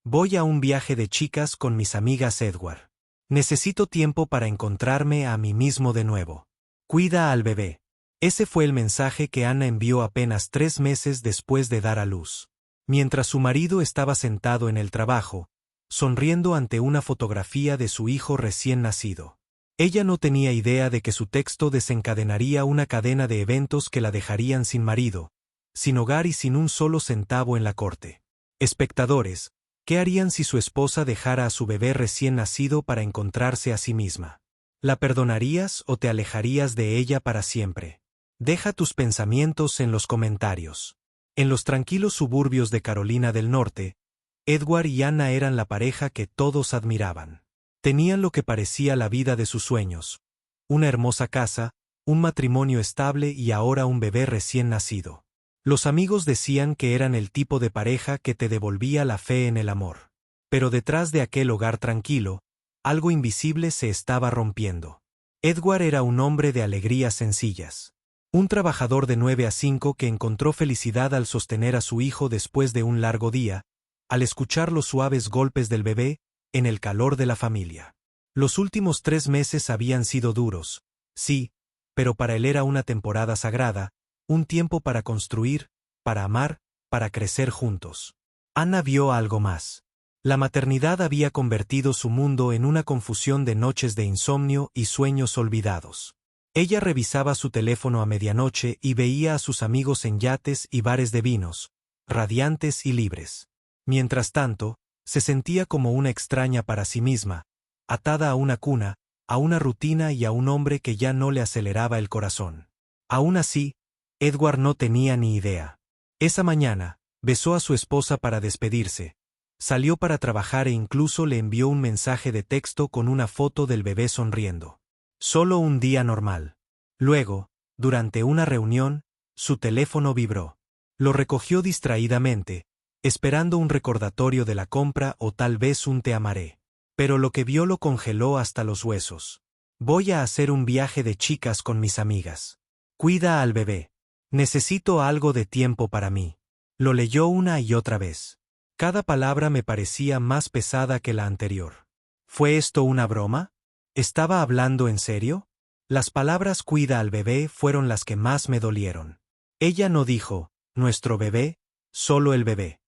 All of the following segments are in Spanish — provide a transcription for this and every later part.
Voy a un viaje de chicas con mis amigas Edward. Necesito tiempo para encontrarme a mí mismo de nuevo. Cuida al bebé. Ese fue el mensaje que Anna envió apenas 3 meses después de dar a luz. Mientras su marido estaba sentado en el trabajo, sonriendo ante una fotografía de su hijo recién nacido. Ella no tenía idea de que su texto desencadenaría una cadena de eventos que la dejarían sin marido, sin hogar y sin un solo centavo en la corte. Espectadores, ¿qué harían si su esposa dejara a su bebé recién nacido para encontrarse a sí misma? ¿La perdonarías o te alejarías de ella para siempre? Deja tus pensamientos en los comentarios. En los tranquilos suburbios de Carolina del Norte, Edward y Anna eran la pareja que todos admiraban. Tenían lo que parecía la vida de sus sueños: una hermosa casa, un matrimonio estable y ahora un bebé recién nacido. Los amigos decían que eran el tipo de pareja que te devolvía la fe en el amor. Pero detrás de aquel hogar tranquilo, algo invisible se estaba rompiendo. Edward era un hombre de alegrías sencillas. Un trabajador de 9 a 5 que encontró felicidad al sostener a su hijo después de un largo día, al escuchar los suaves golpes del bebé, en el calor de la familia. Los últimos 3 meses habían sido duros, sí, pero para él era una temporada sagrada, un tiempo para construir, para amar, para crecer juntos. Anna vio algo más. La maternidad había convertido su mundo en una confusión de noches de insomnio y sueños olvidados. Ella revisaba su teléfono a medianoche y veía a sus amigos en yates y bares de vinos, radiantes y libres. Mientras tanto, se sentía como una extraña para sí misma, atada a una cuna, a una rutina y a un hombre que ya no le aceleraba el corazón. Aún así, Edward no tenía ni idea. Esa mañana, besó a su esposa para despedirse, salió para trabajar e incluso le envió un mensaje de texto con una foto del bebé sonriendo. Solo un día normal. Luego, durante una reunión, su teléfono vibró. Lo recogió distraídamente, esperando un recordatorio de la compra o tal vez un te amaré. Pero lo que vio lo congeló hasta los huesos. Voy a hacer un viaje de chicas con mis amigas. Cuida al bebé. Necesito algo de tiempo para mí. Lo leyó una y otra vez. Cada palabra me parecía más pesada que la anterior. ¿Fue esto una broma? ¿Estaba hablando en serio? Las palabras cuida al bebé fueron las que más me dolieron. Ella no dijo, nuestro bebé, solo el bebé.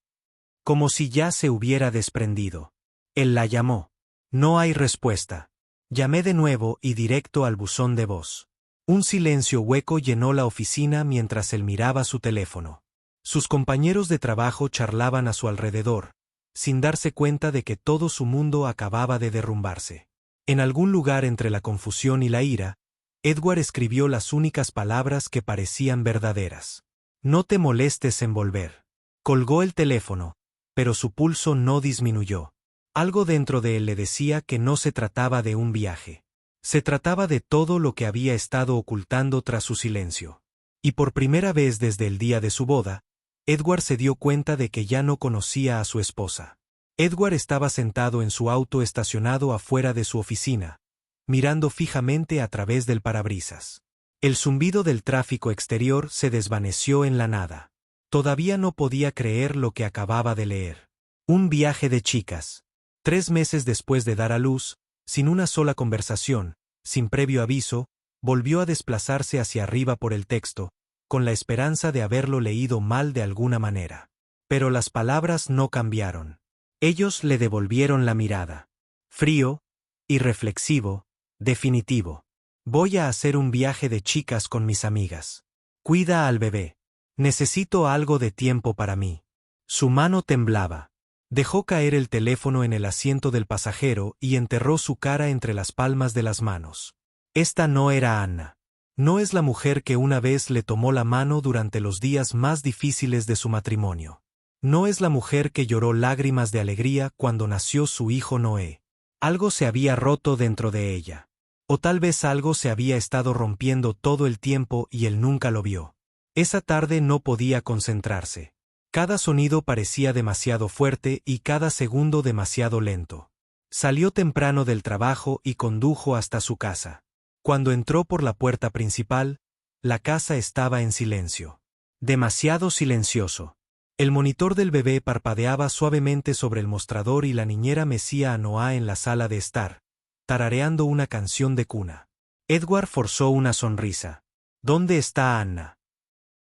Como si ya se hubiera desprendido. Él la llamó. No hay respuesta. Llamé de nuevo y directo al buzón de voz. Un silencio hueco llenó la oficina mientras él miraba su teléfono. Sus compañeros de trabajo charlaban a su alrededor, sin darse cuenta de que todo su mundo acababa de derrumbarse. En algún lugar entre la confusión y la ira, Edward escribió las únicas palabras que parecían verdaderas. No te molestes en volver. Colgó el teléfono, pero su pulso no disminuyó. Algo dentro de él le decía que no se trataba de un viaje. Se trataba de todo lo que había estado ocultando tras su silencio. Y por primera vez desde el día de su boda, Edward se dio cuenta de que ya no conocía a su esposa. Edward estaba sentado en su auto estacionado afuera de su oficina, mirando fijamente a través del parabrisas. El zumbido del tráfico exterior se desvaneció en la nada. Todavía no podía creer lo que acababa de leer. Un viaje de chicas. 3 meses después de dar a luz, sin una sola conversación, sin previo aviso, volvió a desplazarse hacia arriba por el texto, con la esperanza de haberlo leído mal de alguna manera. Pero las palabras no cambiaron. Ellos le devolvieron la mirada. Frío, irreflexivo, definitivo. Voy a hacer un viaje de chicas con mis amigas. Cuida al bebé. Necesito algo de tiempo para mí. Su mano temblaba. Dejó caer el teléfono en el asiento del pasajero y enterró su cara entre las palmas de las manos. Esta no era Anna. No es la mujer que una vez le tomó la mano durante los días más difíciles de su matrimonio. No es la mujer que lloró lágrimas de alegría cuando nació su hijo Noé. Algo se había roto dentro de ella. O tal vez algo se había estado rompiendo todo el tiempo y él nunca lo vio. Esa tarde no podía concentrarse. Cada sonido parecía demasiado fuerte y cada segundo demasiado lento. Salió temprano del trabajo y condujo hasta su casa. Cuando entró por la puerta principal, la casa estaba en silencio. Demasiado silencioso. El monitor del bebé parpadeaba suavemente sobre el mostrador y la niñera mecía a Noah en la sala de estar, tarareando una canción de cuna. Edward forzó una sonrisa. ¿Dónde está Anna?,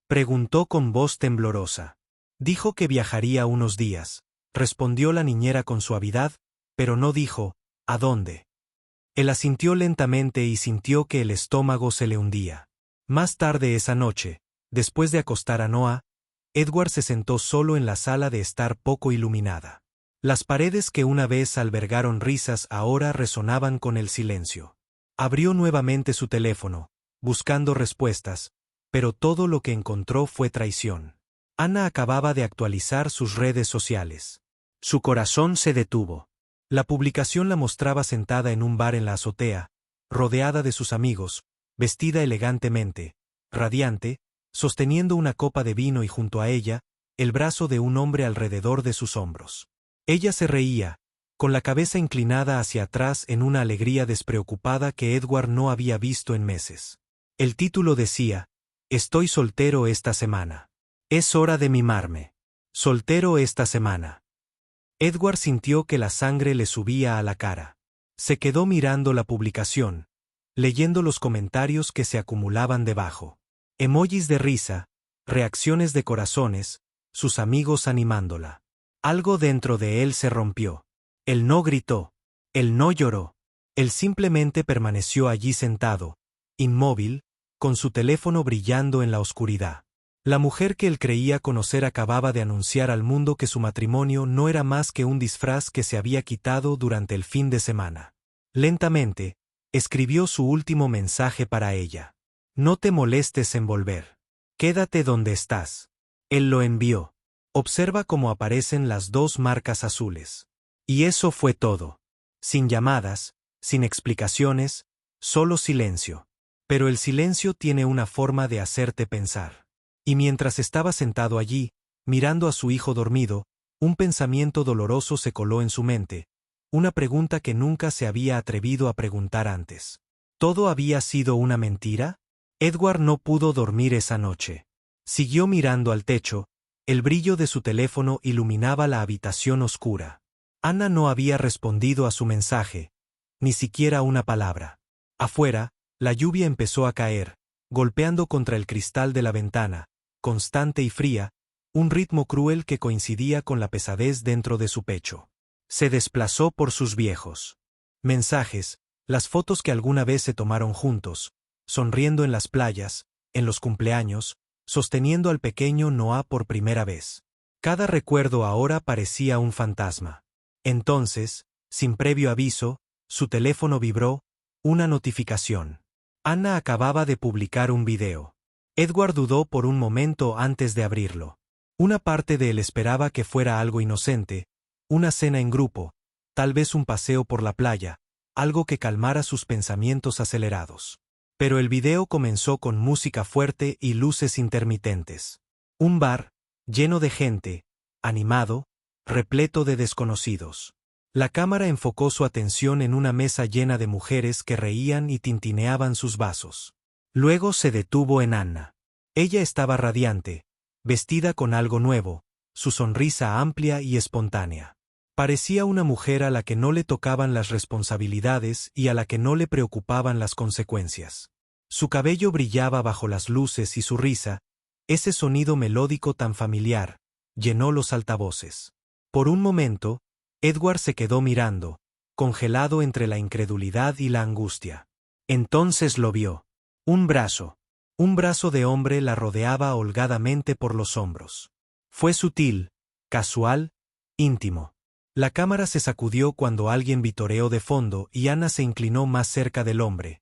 preguntó con voz temblorosa. Dijo que viajaría unos días, respondió la niñera con suavidad, pero no dijo, ¿a dónde? Él asintió lentamente y sintió que el estómago se le hundía. Más tarde esa noche, después de acostar a Noah, Edward se sentó solo en la sala de estar poco iluminada. Las paredes que una vez albergaron risas ahora resonaban con el silencio. Abrió nuevamente su teléfono, buscando respuestas, pero todo lo que encontró fue traición. Anna acababa de actualizar sus redes sociales. Su corazón se detuvo. La publicación la mostraba sentada en un bar en la azotea, rodeada de sus amigos, vestida elegantemente, radiante, sosteniendo una copa de vino y junto a ella, el brazo de un hombre alrededor de sus hombros. Ella se reía, con la cabeza inclinada hacia atrás en una alegría despreocupada que Edward no había visto en meses. El título decía, «Estoy soltero esta semana. Es hora de mimarme. Soltero esta semana». Edward sintió que la sangre le subía a la cara. Se quedó mirando la publicación, leyendo los comentarios que se acumulaban debajo. Emojis de risa, reacciones de corazones, sus amigos animándola. Algo dentro de él se rompió. Él no gritó. Él no lloró. Él simplemente permaneció allí sentado, inmóvil, con su teléfono brillando en la oscuridad. La mujer que él creía conocer acababa de anunciar al mundo que su matrimonio no era más que un disfraz que se había quitado durante el fin de semana. Lentamente, escribió su último mensaje para ella. «No te molestes en volver. Quédate donde estás». Él lo envió. Observa cómo aparecen las dos marcas azules. Y eso fue todo. Sin llamadas, sin explicaciones, solo silencio. Pero el silencio tiene una forma de hacerte pensar. Y mientras estaba sentado allí, mirando a su hijo dormido, un pensamiento doloroso se coló en su mente, una pregunta que nunca se había atrevido a preguntar antes. ¿Todo había sido una mentira? Edward no pudo dormir esa noche. Siguió mirando al techo, el brillo de su teléfono iluminaba la habitación oscura. Anna no había respondido a su mensaje, ni siquiera una palabra. Afuera, la lluvia empezó a caer, golpeando contra el cristal de la ventana, constante y fría, un ritmo cruel que coincidía con la pesadez dentro de su pecho. Se desplazó por sus viejos mensajes, las fotos que alguna vez se tomaron juntos, sonriendo en las playas, en los cumpleaños, sosteniendo al pequeño Noah por primera vez. Cada recuerdo ahora parecía un fantasma. Entonces, sin previo aviso, su teléfono vibró, una notificación. Anna acababa de publicar un video. Edward dudó por un momento antes de abrirlo. Una parte de él esperaba que fuera algo inocente, una cena en grupo, tal vez un paseo por la playa, algo que calmara sus pensamientos acelerados. Pero el video comenzó con música fuerte y luces intermitentes. Un bar, lleno de gente, animado, repleto de desconocidos. La cámara enfocó su atención en una mesa llena de mujeres que reían y tintineaban sus vasos. Luego se detuvo en Anna. Ella estaba radiante, vestida con algo nuevo, su sonrisa amplia y espontánea. Parecía una mujer a la que no le tocaban las responsabilidades y a la que no le preocupaban las consecuencias. Su cabello brillaba bajo las luces y su risa, ese sonido melódico tan familiar, llenó los altavoces. Por un momento, Edward se quedó mirando, congelado entre la incredulidad y la angustia. Entonces lo vio. Un brazo de hombre la rodeaba holgadamente por los hombros. Fue sutil, casual, íntimo. La cámara se sacudió cuando alguien vitoreó de fondo y Anna se inclinó más cerca del hombre,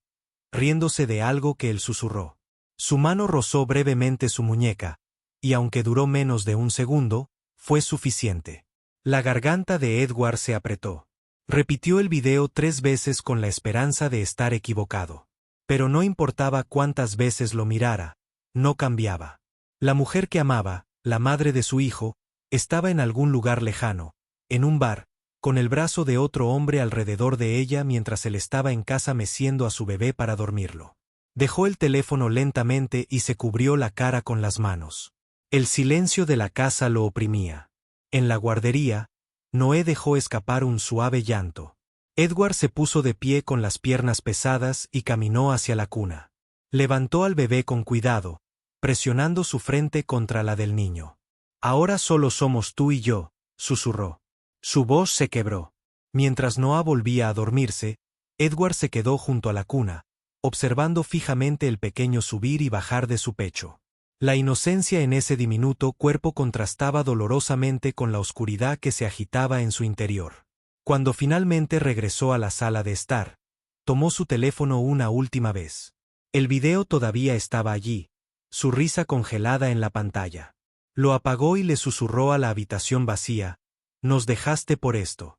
riéndose de algo que él susurró. Su mano rozó brevemente su muñeca, y aunque duró menos de un segundo, fue suficiente. La garganta de Edward se apretó. Repitió el video 3 veces con la esperanza de estar equivocado. Pero no importaba cuántas veces lo mirara, no cambiaba. La mujer que amaba, la madre de su hijo, estaba en algún lugar lejano, en un bar, con el brazo de otro hombre alrededor de ella mientras él estaba en casa meciendo a su bebé para dormirlo. Dejó el teléfono lentamente y se cubrió la cara con las manos. El silencio de la casa lo oprimía. En la guardería, Noé dejó escapar un suave llanto. Edward se puso de pie con las piernas pesadas y caminó hacia la cuna. Levantó al bebé con cuidado, presionando su frente contra la del niño. «Ahora solo somos tú y yo», susurró. Su voz se quebró. Mientras Noah volvía a dormirse, Edward se quedó junto a la cuna, observando fijamente el pequeño subir y bajar de su pecho. La inocencia en ese diminuto cuerpo contrastaba dolorosamente con la oscuridad que se agitaba en su interior. Cuando finalmente regresó a la sala de estar, tomó su teléfono una última vez. El video todavía estaba allí, su risa congelada en la pantalla. Lo apagó y le susurró a la habitación vacía: «Nos dejaste por esto».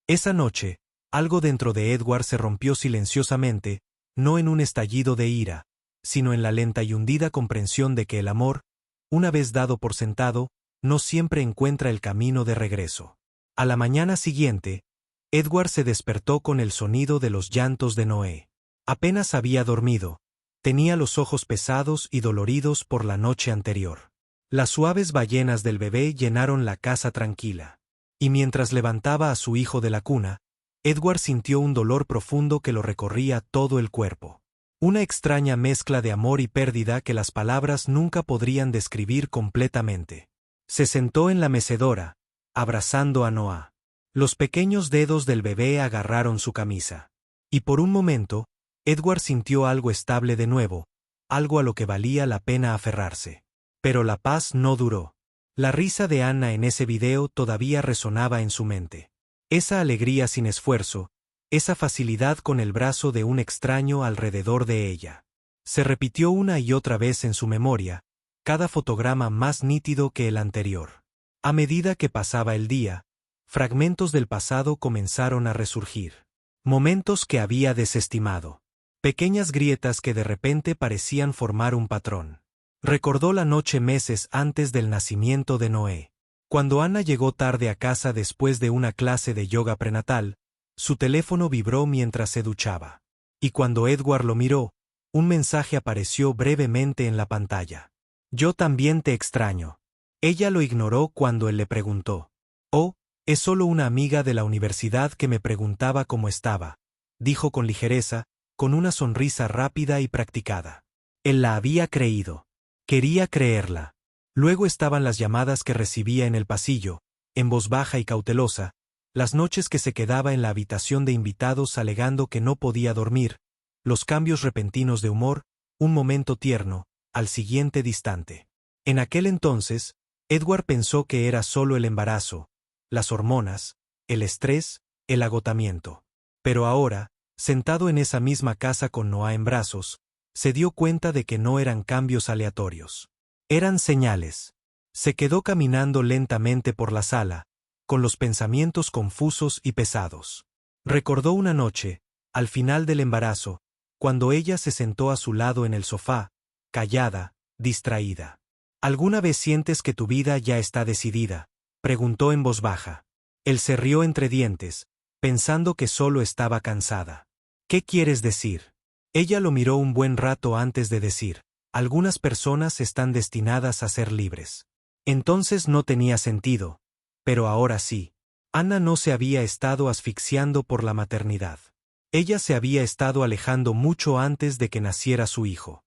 Esa noche, algo dentro de Edward se rompió silenciosamente, no en un estallido de ira, sino en la lenta y hundida comprensión de que el amor, una vez dado por sentado, no siempre encuentra el camino de regreso. A la mañana siguiente, Edward se despertó con el sonido de los llantos de Noé. Apenas había dormido, tenía los ojos pesados y doloridos por la noche anterior. Las suaves ballenas del bebé llenaron la casa tranquila. Y mientras levantaba a su hijo de la cuna, Edward sintió un dolor profundo que lo recorría todo el cuerpo. Una extraña mezcla de amor y pérdida que las palabras nunca podrían describir completamente. Se sentó en la mecedora, abrazando a Noah. Los pequeños dedos del bebé agarraron su camisa. Y por un momento, Edward sintió algo estable de nuevo, algo a lo que valía la pena aferrarse. Pero la paz no duró. La risa de Anna en ese video todavía resonaba en su mente. Esa alegría sin esfuerzo, esa facilidad con el brazo de un extraño alrededor de ella. Se repitió una y otra vez en su memoria, cada fotograma más nítido que el anterior. A medida que pasaba el día, fragmentos del pasado comenzaron a resurgir. Momentos que había desestimado. Pequeñas grietas que de repente parecían formar un patrón. Recordó la noche meses antes del nacimiento de Noé. Cuando Anna llegó tarde a casa después de una clase de yoga prenatal, su teléfono vibró mientras se duchaba. Y cuando Edward lo miró, un mensaje apareció brevemente en la pantalla. «Yo también te extraño». Ella lo ignoró cuando él le preguntó. «Oh, es solo una amiga de la universidad que me preguntaba cómo estaba», dijo con ligereza, con una sonrisa rápida y practicada. Él la había creído. Quería creerla. Luego estaban las llamadas que recibía en el pasillo, en voz baja y cautelosa, las noches que se quedaba en la habitación de invitados alegando que no podía dormir, los cambios repentinos de humor, un momento tierno, al siguiente distante. En aquel entonces, Edward pensó que era solo el embarazo, las hormonas, el estrés, el agotamiento. Pero ahora, sentado en esa misma casa con Noah en brazos, se dio cuenta de que no eran cambios aleatorios. Eran señales. Se quedó caminando lentamente por la sala, con los pensamientos confusos y pesados. Recordó una noche, al final del embarazo, cuando ella se sentó a su lado en el sofá, callada, distraída. ¿Alguna vez sientes que tu vida ya está decidida?, preguntó en voz baja. Él se rió entre dientes, pensando que solo estaba cansada. ¿Qué quieres decir? Ella lo miró un buen rato antes de decir: algunas personas están destinadas a ser libres. Entonces no tenía sentido, pero ahora sí. Anna no se había estado asfixiando por la maternidad. Ella se había estado alejando mucho antes de que naciera su hijo.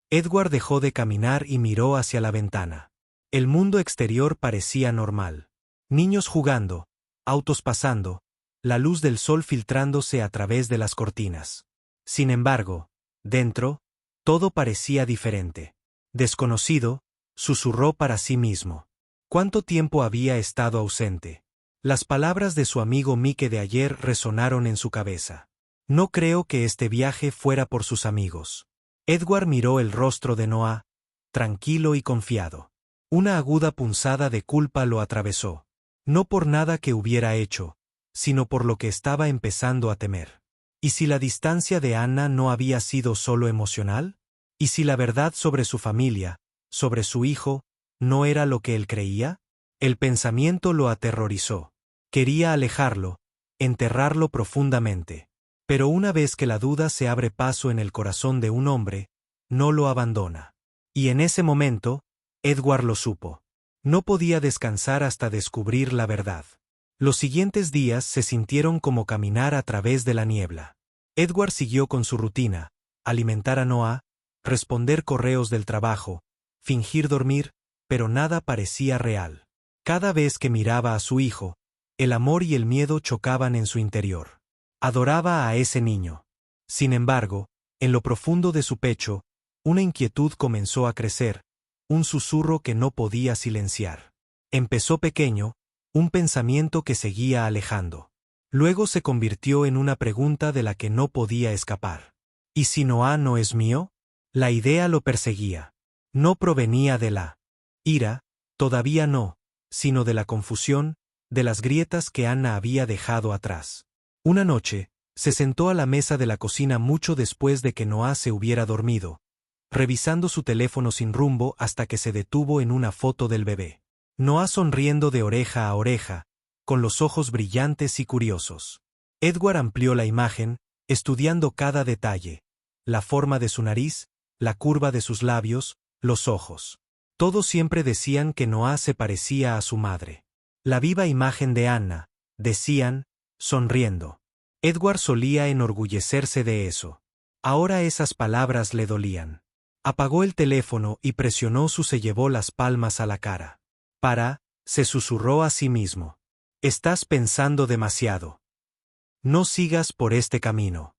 Edward dejó de caminar y miró hacia la ventana. El mundo exterior parecía normal. Niños jugando, autos pasando, la luz del sol filtrándose a través de las cortinas. Sin embargo, dentro, todo parecía diferente. Desconocido, susurró para sí mismo. ¿Cuánto tiempo había estado ausente? Las palabras de su amigo Mike de ayer resonaron en su cabeza. No creo que este viaje fuera por sus amigos. Edward miró el rostro de Noah, tranquilo y confiado. Una aguda punzada de culpa lo atravesó. No por nada que hubiera hecho, sino por lo que estaba empezando a temer. ¿Y si la distancia de Anna no había sido solo emocional? ¿Y si la verdad sobre su familia, sobre su hijo, no era lo que él creía? El pensamiento lo aterrorizó. Quería alejarlo, enterrarlo profundamente. Pero una vez que la duda se abre paso en el corazón de un hombre, no lo abandona. Y en ese momento, Edward lo supo. No podía descansar hasta descubrir la verdad. Los siguientes días se sintieron como caminar a través de la niebla. Edward siguió con su rutina: alimentar a Noah, responder correos del trabajo, fingir dormir, pero nada parecía real. Cada vez que miraba a su hijo, el amor y el miedo chocaban en su interior. Adoraba a ese niño. Sin embargo, en lo profundo de su pecho, una inquietud comenzó a crecer, un susurro que no podía silenciar. Empezó pequeño, un pensamiento que seguía alejando. Luego se convirtió en una pregunta de la que no podía escapar. ¿Y si Noah no es mío? La idea lo perseguía. No provenía de la ira, todavía no, sino de la confusión, de las grietas que Anna había dejado atrás. Una noche, se sentó a la mesa de la cocina mucho después de que Noah se hubiera dormido, revisando su teléfono sin rumbo hasta que se detuvo en una foto del bebé. Noah sonriendo de oreja a oreja, con los ojos brillantes y curiosos. Edward amplió la imagen, estudiando cada detalle: la forma de su nariz, la curva de sus labios, los ojos. Todos siempre decían que Noah se parecía a su madre. La viva imagen de Anna, decían, sonriendo. Edward solía enorgullecerse de eso. Ahora esas palabras le dolían. Apagó el teléfono y presionó se llevó las palmas a la cara. Se susurró a sí mismo. Estás pensando demasiado. No sigas por este camino.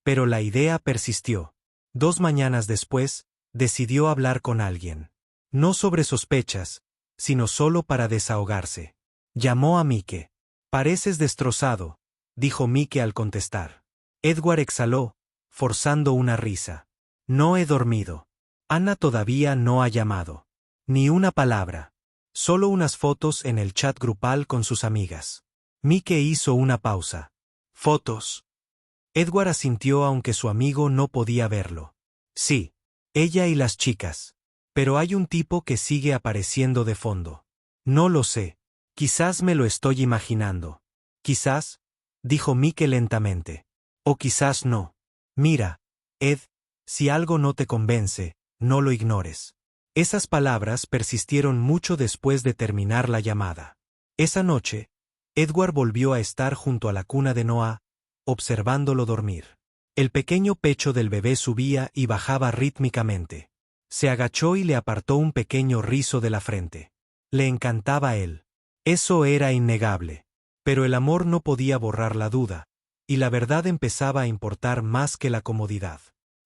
Pero la idea persistió. 2 mañanas después, decidió hablar con alguien. No sobre sospechas, sino solo para desahogarse. Llamó a Mike. Pareces destrozado, dijo Mike al contestar. Edward exhaló, forzando una risa. No he dormido. Anna todavía no ha llamado. Ni una palabra. Solo unas fotos en el chat grupal con sus amigas. Mike hizo una pausa. ¿Fotos? Edward asintió aunque su amigo no podía verlo. Sí, ella y las chicas. Pero hay un tipo que sigue apareciendo de fondo. No lo sé. Quizás me lo estoy imaginando. Quizás, dijo Mike lentamente. O quizás no. Mira, Ed, si algo no te convence, no lo ignores. Esas palabras persistieron mucho después de terminar la llamada. Esa noche, Edward volvió a estar junto a la cuna de Noah, observándolo dormir. El pequeño pecho del bebé subía y bajaba rítmicamente. Se agachó y le apartó un pequeño rizo de la frente. Le encantaba él. Eso era innegable. Pero el amor no podía borrar la duda, y la verdad empezaba a importar más que la comodidad.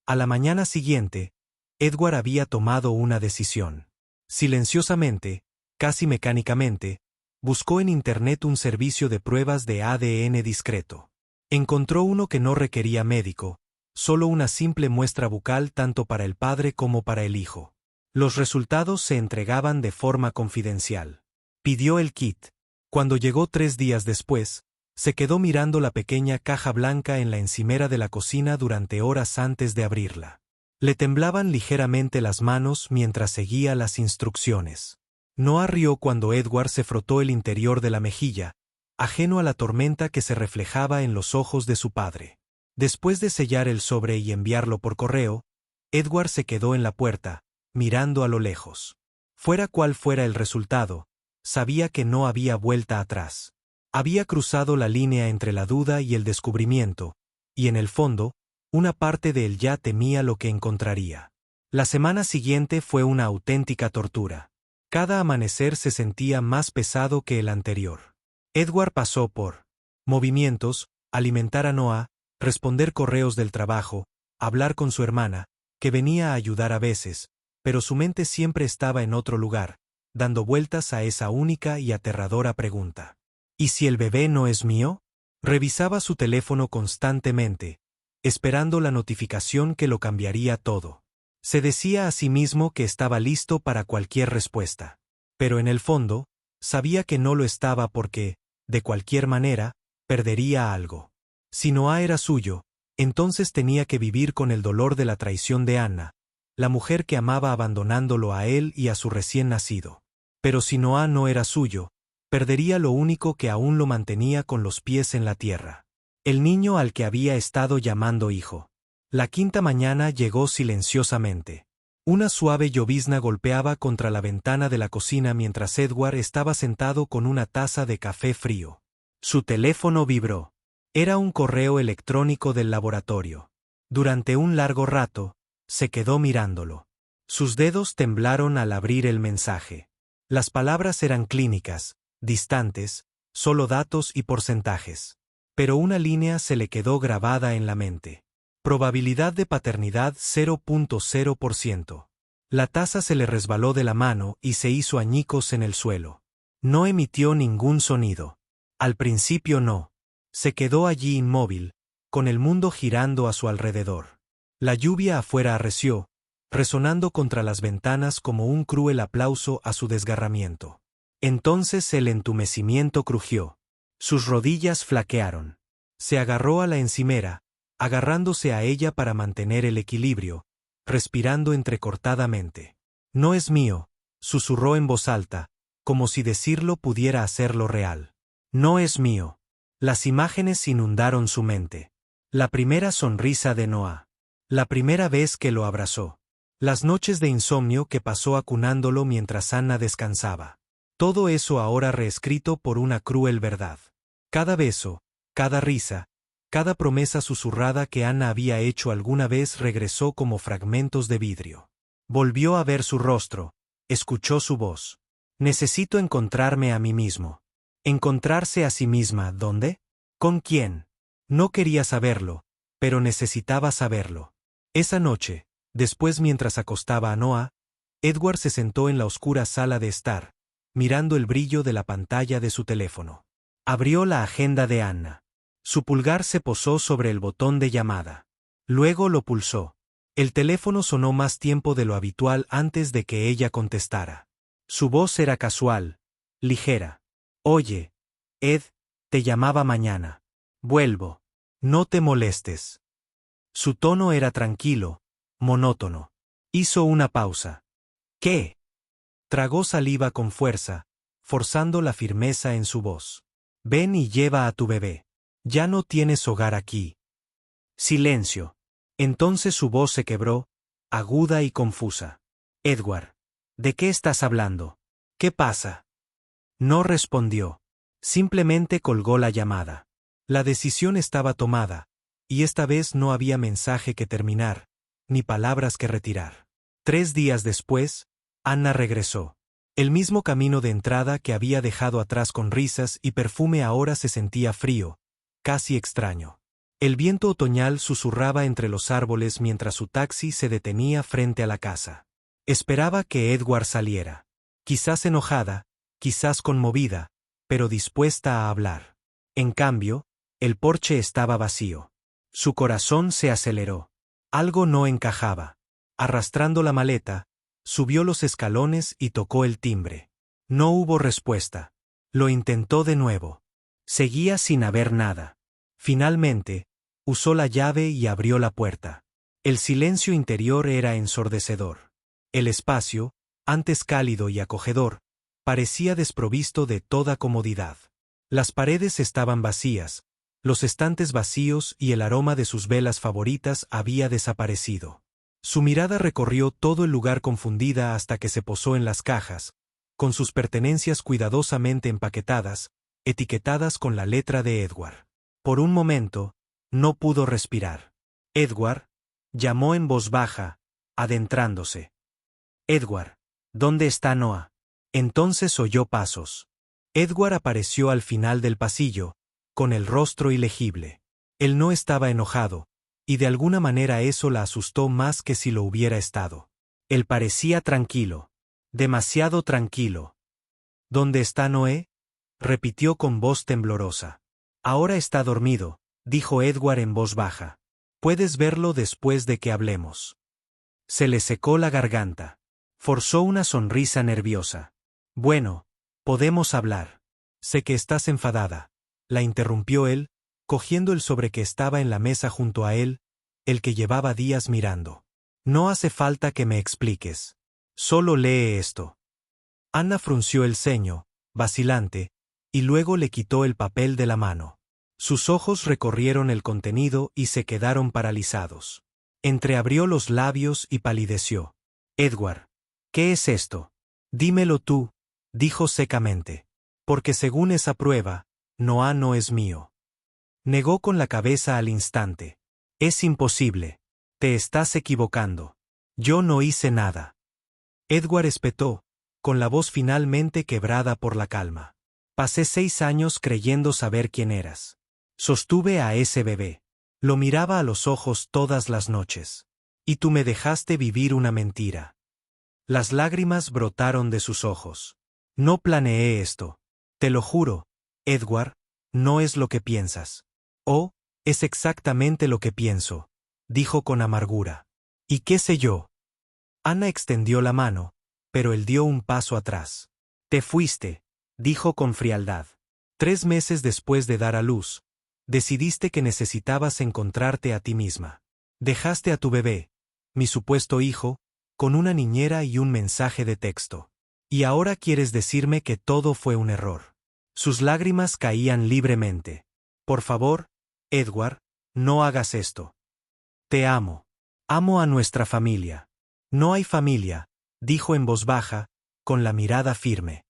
A la mañana siguiente, Edward había tomado una decisión. Silenciosamente, casi mecánicamente, buscó en Internet un servicio de pruebas de ADN discreto. Encontró uno que no requería médico, solo una simple muestra bucal tanto para el padre como para el hijo. Los resultados se entregaban de forma confidencial. Pidió el kit. Cuando llegó 3 días después, se quedó mirando la pequeña caja blanca en la encimera de la cocina durante horas antes de abrirla. Le temblaban ligeramente las manos mientras seguía las instrucciones. Noah rió cuando Edward se frotó el interior de la mejilla, ajeno a la tormenta que se reflejaba en los ojos de su padre. Después de sellar el sobre y enviarlo por correo, Edward se quedó en la puerta, mirando a lo lejos. Fuera cual fuera el resultado, sabía que no había vuelta atrás. Había cruzado la línea entre la duda y el descubrimiento, y en el fondo, una parte de él ya temía lo que encontraría. La semana siguiente fue una auténtica tortura. Cada amanecer se sentía más pesado que el anterior. Edward pasó por movimientos, alimentar a Noah, responder correos del trabajo, hablar con su hermana, que venía a ayudar a veces, pero su mente siempre estaba en otro lugar, dando vueltas a esa única y aterradora pregunta. ¿Y si el bebé no es mío? Revisaba su teléfono constantemente, esperando la notificación que lo cambiaría todo. Se decía a sí mismo que estaba listo para cualquier respuesta. Pero en el fondo, sabía que no lo estaba porque, de cualquier manera, perdería algo. Si Noah era suyo, entonces tenía que vivir con el dolor de la traición de Anna, la mujer que amaba abandonándolo a él y a su recién nacido. Pero si Noah no era suyo, perdería lo único que aún lo mantenía con los pies en la tierra. El niño al que había estado llamando hijo. La quinta mañana llegó silenciosamente. Una suave llovizna golpeaba contra la ventana de la cocina mientras Edward estaba sentado con una taza de café frío. Su teléfono vibró. Era un correo electrónico del laboratorio. Durante un largo rato, se quedó mirándolo. Sus dedos temblaron al abrir el mensaje. Las palabras eran clínicas, distantes, solo datos y porcentajes. Pero una línea se le quedó grabada en la mente. Probabilidad de paternidad 0.0%. La taza se le resbaló de la mano y se hizo añicos en el suelo. No emitió ningún sonido. Al principio no. Se quedó allí inmóvil, con el mundo girando a su alrededor. La lluvia afuera arreció, resonando contra las ventanas como un cruel aplauso a su desgarramiento. Entonces el entumecimiento crujió. Sus rodillas flaquearon. Se agarró a la encimera, agarrándose a ella para mantener el equilibrio, respirando entrecortadamente. No es mío, susurró en voz alta, como si decirlo pudiera hacerlo real. No es mío. Las imágenes inundaron su mente. La primera sonrisa de Noah. La primera vez que lo abrazó. Las noches de insomnio que pasó acunándolo mientras Anna descansaba. Todo eso ahora reescrito por una cruel verdad. Cada beso, cada risa, cada promesa susurrada que Anna había hecho alguna vez regresó como fragmentos de vidrio. Volvió a ver su rostro, escuchó su voz. Necesito encontrarme a mí mismo. Encontrarse a sí misma, ¿dónde? ¿Con quién? No quería saberlo, pero necesitaba saberlo. Esa noche, después mientras acostaba a Noah, Edward se sentó en la oscura sala de estar, mirando el brillo de la pantalla de su teléfono. Abrió la agenda de Anna. Su pulgar se posó sobre el botón de llamada. Luego lo pulsó. El teléfono sonó más tiempo de lo habitual antes de que ella contestara. Su voz era casual, ligera. Oye, Ed, te llamaba mañana. Vuelvo. No te molestes. Su tono era tranquilo, monótono. Hizo una pausa. ¿Qué? Tragó saliva con fuerza, forzando la firmeza en su voz. Ven y lleva a tu bebé. Ya no tienes hogar aquí. Silencio. Entonces su voz se quebró, aguda y confusa. Edward, ¿de qué estás hablando? ¿Qué pasa? No respondió. Simplemente colgó la llamada. La decisión estaba tomada, y esta vez no había mensaje que terminar, ni palabras que retirar. 3 días después, Anna regresó. El mismo camino de entrada que había dejado atrás con risas y perfume ahora se sentía frío, casi extraño. El viento otoñal susurraba entre los árboles mientras su taxi se detenía frente a la casa. Esperaba que Edward saliera. Quizás enojada, quizás conmovida, pero dispuesta a hablar. En cambio, el porche estaba vacío. Su corazón se aceleró. Algo no encajaba. Arrastrando la maleta, subió los escalones y tocó el timbre. No hubo respuesta. Lo intentó de nuevo. Seguía sin haber nada. Finalmente, usó la llave y abrió la puerta. El silencio interior era ensordecedor. El espacio, antes cálido y acogedor, parecía desprovisto de toda comodidad. Las paredes estaban vacías, los estantes vacíos y el aroma de sus velas favoritas había desaparecido. Su mirada recorrió todo el lugar confundida hasta que se posó en las cajas, con sus pertenencias cuidadosamente empaquetadas, etiquetadas con la letra de Edward. Por un momento, no pudo respirar. Edward, llamó en voz baja, adentrándose. Edward, ¿dónde está Noah? Entonces oyó pasos. Edward apareció al final del pasillo, con el rostro ilegible. Él no estaba enojado, y de alguna manera eso la asustó más que si lo hubiera estado. Él parecía tranquilo. Demasiado tranquilo. ¿Dónde está Noé? Repitió con voz temblorosa. Ahora está dormido, dijo Edward en voz baja. Puedes verlo después de que hablemos. Se le secó la garganta. Forzó una sonrisa nerviosa. Bueno, podemos hablar. Sé que estás enfadada. La interrumpió él, cogiendo el sobre que estaba en la mesa junto a él, el que llevaba días mirando. No hace falta que me expliques. Solo lee esto. Anna frunció el ceño, vacilante, y luego le quitó el papel de la mano. Sus ojos recorrieron el contenido y se quedaron paralizados. Entreabrió los labios y palideció. Edward, ¿qué es esto? Dímelo tú, dijo secamente. Porque según esa prueba, Noah no es mío. Negó con la cabeza al instante. Es imposible. Te estás equivocando. Yo no hice nada. Edward espetó, con la voz finalmente quebrada por la calma. Pasé 6 años creyendo saber quién eras. Sostuve a ese bebé. Lo miraba a los ojos todas las noches. Y tú me dejaste vivir una mentira. Las lágrimas brotaron de sus ojos. No planeé esto. Te lo juro, Edward, no es lo que piensas. Oh, es exactamente lo que pienso, dijo con amargura. ¿Y qué sé yo? Anna extendió la mano, pero él dio un paso atrás. Te fuiste, dijo con frialdad. 3 meses después de dar a luz, decidiste que necesitabas encontrarte a ti misma. Dejaste a tu bebé, mi supuesto hijo, con una niñera y un mensaje de texto. Y ahora quieres decirme que todo fue un error. Sus lágrimas caían libremente. Por favor, Edward, no hagas esto. Te amo. Amo a nuestra familia. No hay familia, dijo en voz baja, con la mirada firme.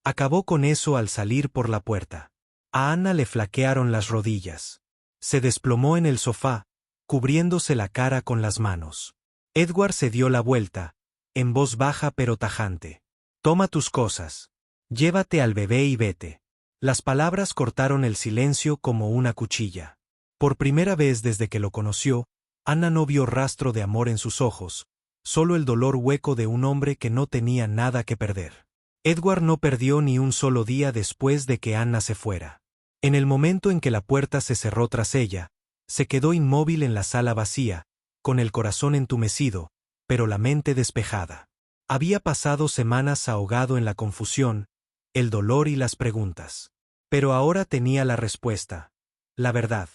Acabó con eso al salir por la puerta. A Anna le flaquearon las rodillas. Se desplomó en el sofá, cubriéndose la cara con las manos. Edward se dio la vuelta, en voz baja pero tajante. Toma tus cosas. Llévate al bebé y vete. Las palabras cortaron el silencio como una cuchilla. Por primera vez desde que lo conoció, Anna no vio rastro de amor en sus ojos, solo el dolor hueco de un hombre que no tenía nada que perder. Edward no perdió ni un solo día después de que Anna se fuera. En el momento en que la puerta se cerró tras ella, se quedó inmóvil en la sala vacía, con el corazón entumecido, pero la mente despejada. Había pasado semanas ahogado en la confusión, el dolor y las preguntas. Pero ahora tenía la respuesta. La verdad.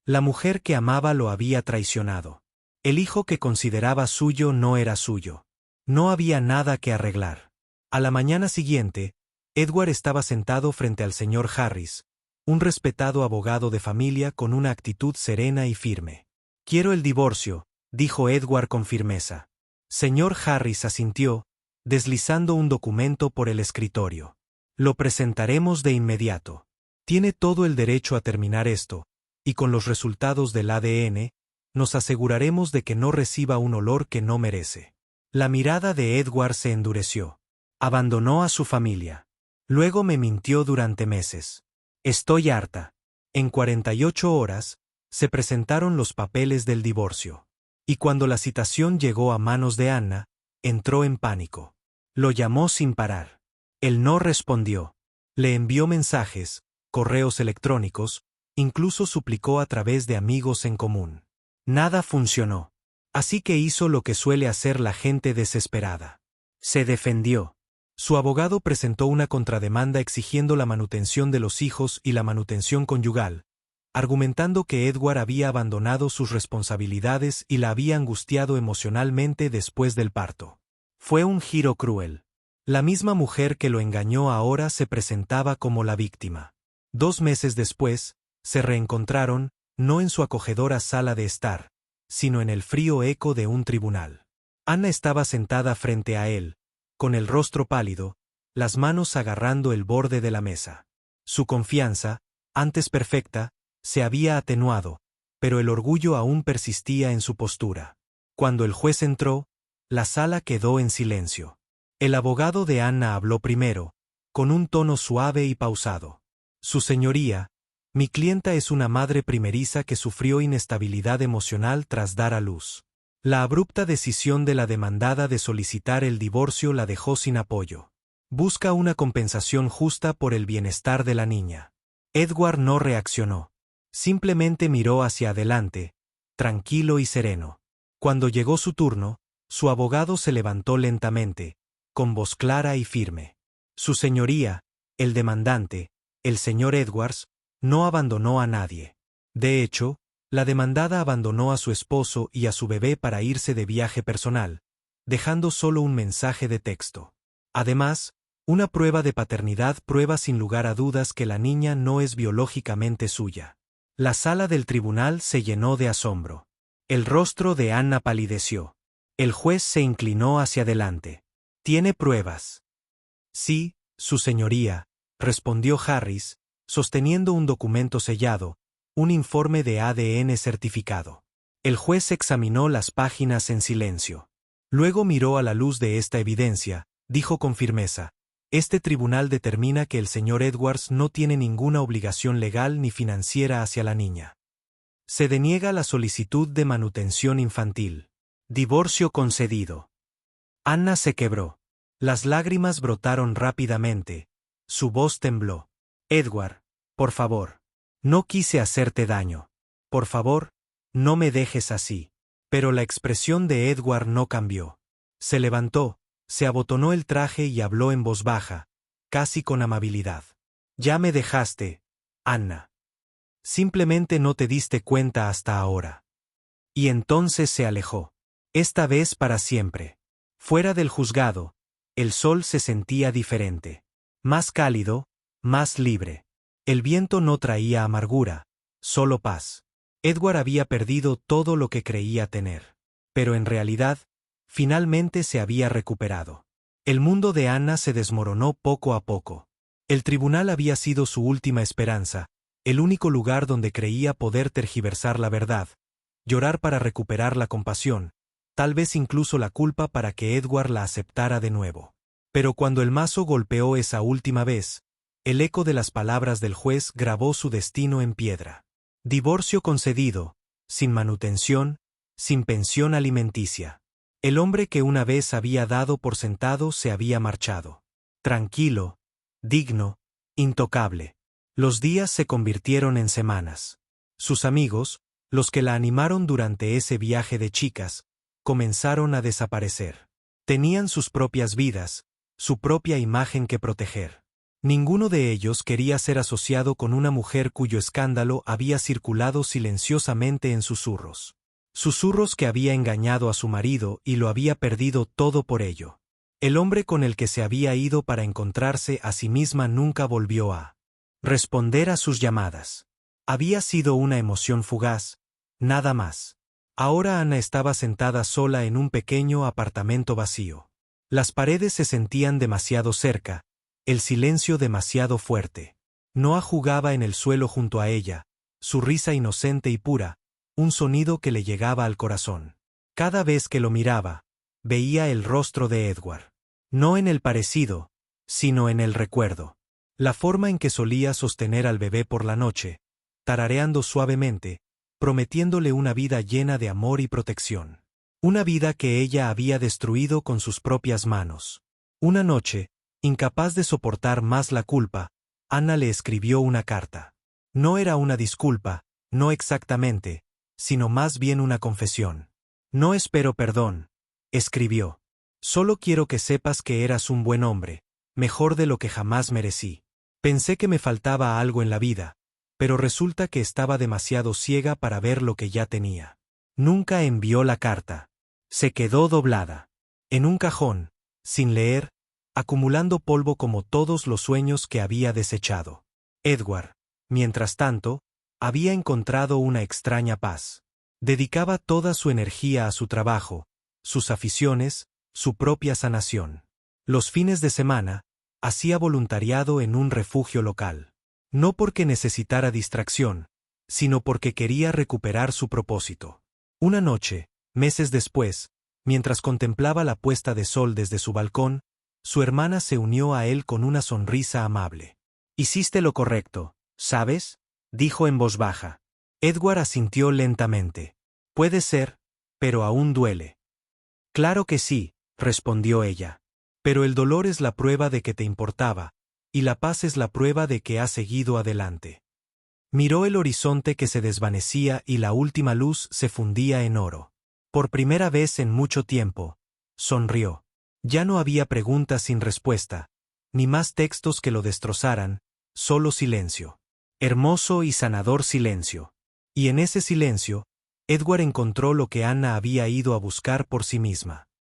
La mujer que amaba lo había traicionado. El hijo que consideraba suyo no era suyo. No había nada que arreglar. A la mañana siguiente, Edward estaba sentado frente al señor Harris, un respetado abogado de familia con una actitud serena y firme. Quiero el divorcio, dijo Edward con firmeza. Señor Harris asintió, deslizando un documento por el escritorio. Lo presentaremos de inmediato. Tiene todo el derecho a terminar esto, y con los resultados del ADN, nos aseguraremos de que no reciba un olor que no merece. La mirada de Edward se endureció. Abandonó a su familia. Luego me mintió durante meses. Estoy harta. En 48 horas, se presentaron los papeles del divorcio. Y cuando la citación llegó a manos de Anna, entró en pánico. Lo llamó sin parar. Él no respondió. Le envió mensajes, correos electrónicos, incluso suplicó a través de amigos en común. Nada funcionó. Así que hizo lo que suele hacer la gente desesperada. Se defendió. Su abogado presentó una contrademanda exigiendo la manutención de los hijos y la manutención conyugal, argumentando que Edward había abandonado sus responsabilidades y la había angustiado emocionalmente después del parto. Fue un giro cruel. La misma mujer que lo engañó ahora se presentaba como la víctima. 2 meses después, se reencontraron, no en su acogedora sala de estar, sino en el frío eco de un tribunal. Anna estaba sentada frente a él, con el rostro pálido, las manos agarrando el borde de la mesa. Su confianza, antes perfecta, se había atenuado, pero el orgullo aún persistía en su postura. Cuando el juez entró, la sala quedó en silencio. El abogado de Anna habló primero, con un tono suave y pausado. Su señoría, mi clienta es una madre primeriza que sufrió inestabilidad emocional tras dar a luz. La abrupta decisión de la demandada de solicitar el divorcio la dejó sin apoyo. Busca una compensación justa por el bienestar de la niña. Edward no reaccionó. Simplemente miró hacia adelante, tranquilo y sereno. Cuando llegó su turno, su abogado se levantó lentamente, con voz clara y firme. Su señoría, el demandante, el señor Edwards, no abandonó a nadie. De hecho, la demandada abandonó a su esposo y a su bebé para irse de viaje personal, dejando solo un mensaje de texto. Además, una prueba de paternidad prueba sin lugar a dudas que la niña no es biológicamente suya. La sala del tribunal se llenó de asombro. El rostro de Anna palideció. El juez se inclinó hacia adelante. ¿Tiene pruebas? Sí, su señoría, respondió Harris, sosteniendo un documento sellado, un informe de ADN certificado. El juez examinó las páginas en silencio. Luego miró a la luz de esta evidencia, dijo con firmeza: este tribunal determina que el señor Edwards no tiene ninguna obligación legal ni financiera hacia la niña. Se deniega la solicitud de manutención infantil. Divorcio concedido. Anna se quebró. Las lágrimas brotaron rápidamente. Su voz tembló. Edward, por favor. No quise hacerte daño. Por favor, no me dejes así. Pero la expresión de Edward no cambió. Se levantó, se abotonó el traje y habló en voz baja, casi con amabilidad. Ya me dejaste, Anna. Simplemente no te diste cuenta hasta ahora. Y entonces se alejó. Esta vez para siempre. Fuera del juzgado, el sol se sentía diferente. Más cálido, más libre. El viento no traía amargura, solo paz. Edward había perdido todo lo que creía tener. Pero en realidad, finalmente se había recuperado. El mundo de Anna se desmoronó poco a poco. El tribunal había sido su última esperanza, el único lugar donde creía poder tergiversar la verdad, llorar para recuperar la compasión, tal vez incluso la culpa para que Edward la aceptara de nuevo. Pero cuando el mazo golpeó esa última vez, el eco de las palabras del juez grabó su destino en piedra. Divorcio concedido, sin manutención, sin pensión alimenticia. El hombre que una vez había dado por sentado se había marchado. Tranquilo, digno, intocable. Los días se convirtieron en semanas. Sus amigos, los que la animaron durante ese viaje de chicas, comenzaron a desaparecer. Tenían sus propias vidas, su propia imagen que proteger. Ninguno de ellos quería ser asociado con una mujer cuyo escándalo había circulado silenciosamente en susurros. Susurros que había engañado a su marido y lo había perdido todo por ello. El hombre con el que se había ido para encontrarse a sí misma nunca volvió a responder a sus llamadas. Había sido una emoción fugaz, nada más. Ahora Anna estaba sentada sola en un pequeño apartamento vacío. Las paredes se sentían demasiado cerca, el silencio demasiado fuerte. Noah jugaba en el suelo junto a ella, su risa inocente y pura, un sonido que le llegaba al corazón. Cada vez que lo miraba, veía el rostro de Edward. No en el parecido, sino en el recuerdo. La forma en que solía sostener al bebé por la noche, tarareando suavemente, prometiéndole una vida llena de amor y protección. Una vida que ella había destruido con sus propias manos. Una noche, incapaz de soportar más la culpa, Anna le escribió una carta. No era una disculpa, no exactamente, sino más bien una confesión. No espero perdón, escribió. Solo quiero que sepas que eras un buen hombre, mejor de lo que jamás merecí. Pensé que me faltaba algo en la vida, pero resulta que estaba demasiado ciega para ver lo que ya tenía. Nunca envió la carta. Se quedó doblada. En un cajón, sin leer, acumulando polvo como todos los sueños que había desechado. Edward, mientras tanto, había encontrado una extraña paz. Dedicaba toda su energía a su trabajo, sus aficiones, su propia sanación. Los fines de semana, hacía voluntariado en un refugio local. No porque necesitara distracción, sino porque quería recuperar su propósito. Una noche, meses después, mientras contemplaba la puesta de sol desde su balcón, su hermana se unió a él con una sonrisa amable. «Hiciste lo correcto, ¿sabes?», dijo en voz baja. Edward asintió lentamente. «Puede ser, pero aún duele». «Claro que sí», respondió ella. «Pero el dolor es la prueba de que te importaba, y la paz es la prueba de que has seguido adelante». Miró el horizonte que se desvanecía y la última luz se fundía en oro. Por primera vez en mucho tiempo, sonrió. Ya no había preguntas sin respuesta, ni más textos que lo destrozaran, solo silencio. Hermoso y sanador silencio. Y en ese silencio, Edward encontró lo que Anna había ido a buscar por sí misma.